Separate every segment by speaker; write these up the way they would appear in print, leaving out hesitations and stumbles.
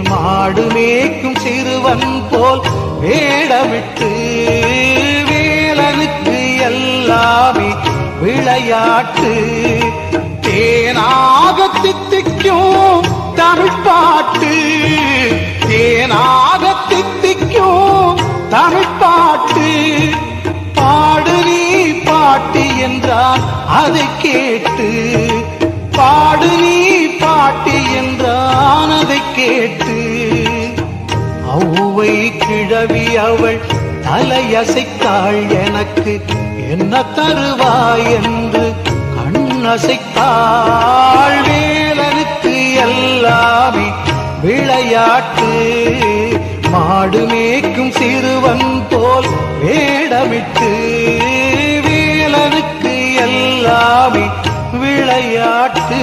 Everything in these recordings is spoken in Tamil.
Speaker 1: மாடு மேய்க்கும் சிறுவன் போல் வேடமிட்டு வேலனுக்கு எல்லாமே விளையாட்டு. தேனாக தித்திக்கும் தமிழ் பாட்டு, தேனாக தித்திக்கும் தமிழ் பாட்டு. பாடு நீ பாட்டி என்றான் அதை கேட்டு, பாடு நீ பாட்டி என்றான் அதை கேட்டு. ஔவை கிழவி அவள் தலையசைத்தாள், எனக்கு என்ன தருவாய் என்று கண்ணசைத்தாள். வேலனுக்கு எல்லாமே விளையாட்டு, மாடு மேய்க்கும் சிறுவன் போல் வேடமிட்டு வேலனுக்கு எல்லாமே விளையாட்டு.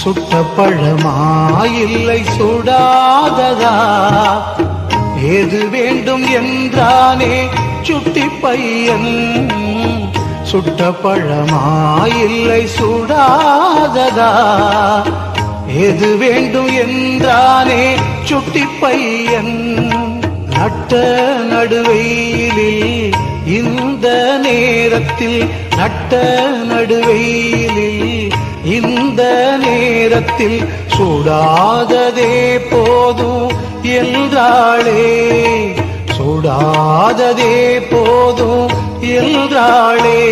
Speaker 1: சுட்ட பழமா இல்லை சுடாததா, ஏது வேண்டும் என்றானே சுட்டி பையன். சுட்ட பழமா இல்லை சுடாததா, ஏது வேண்டும் என்றானே சுட்டி பையன். நட்ட நடுவெயிலில் இந்த நேரத்தில், நட்ட நடுவெயிலில் இந்த நேரத்தில் சுடாததே போதும் என்றாளே, சுடாததே போதும் என்றாளே.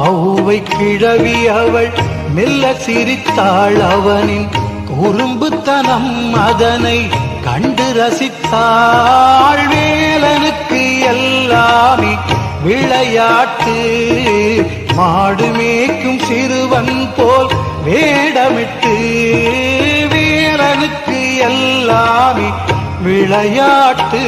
Speaker 1: ஔவை கிழவி அவள் மெல்ல சிரித்தாள், அவனின் குறும்புத்தனம் அதனை கண்டு ரசித்தாள். வேலனுக்கு எல்லாமே விளையாட்டு, மாடு மேய்க்கும் சிறுவன் போல் வேடமிட்டு வேலனுக்கு எல்லாமே விளையாட்டு.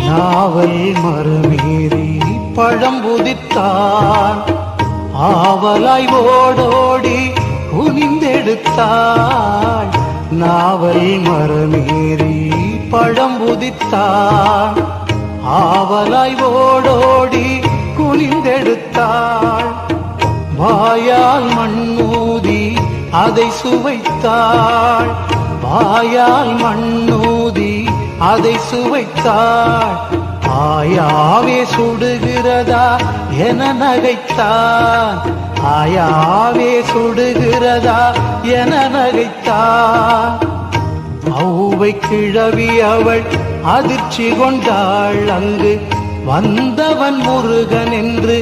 Speaker 1: நாவல் மரமேறி பழம் புதித்தான், ஆவலாய் ஓடோடி குனிந்தெடுத்தாள். நாவல் மரமேறி பழம் புதித்தான், ஆவலாய் ஓடோடி குனிந்தெடுத்தாள். வாயால் மண்ணூதி அதை சுவைத்தாள், வாயால் மண்ணூதி அதை சுவைத்தாள். ஆயாவே சுடுகிறதா என நகைத்தான், ஆயாவே சுடுகிறதா என நகைத்தான். ஔவை கிழவி அவள் அதிர்ச்சி கொண்டாள், அங்கு வந்தவன் முருகன் என்று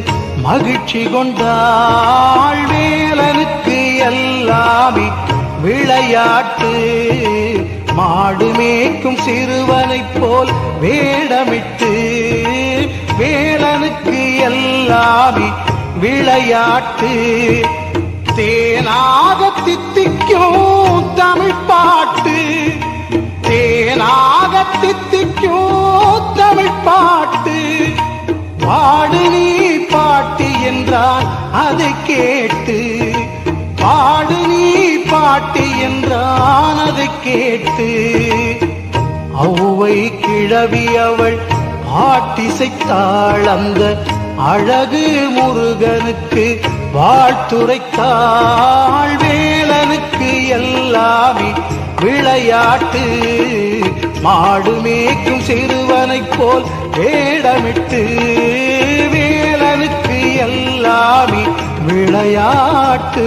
Speaker 1: மகிழ்ச்சி கொண்டாள். வேலனுக்கு எல்லாமே விளையாட்டு, மாடு மேய்க்கும் சிறுவனைப் போல் வேடமிட்டு வேலனுக்கு எல்லாமே விளையாட்டு. தேனாக தித்திக்கும் தமிழ் பாட்டு, தேனாக தித்திக்கும் தமிழ் பாட்டு. பாடு நீ பாட்டி என்றான் அதை கேட்டு, பாடு நீ பாட்டி என்றான் அதை கேட்டு. ஔவை கிழவி அவள் பாட்டிசைத்தாள், அந்த அழகு முருகனுக்கு வாழ்த்துரைத்தாள். வேலனுக்கு எல்லாமே விளையாட்டு, மாடு மேய்க்கும் சிறுவனைப் போல் வேடமிட்டு வேலனுக்கு எல்லாமே விளையாட்டு.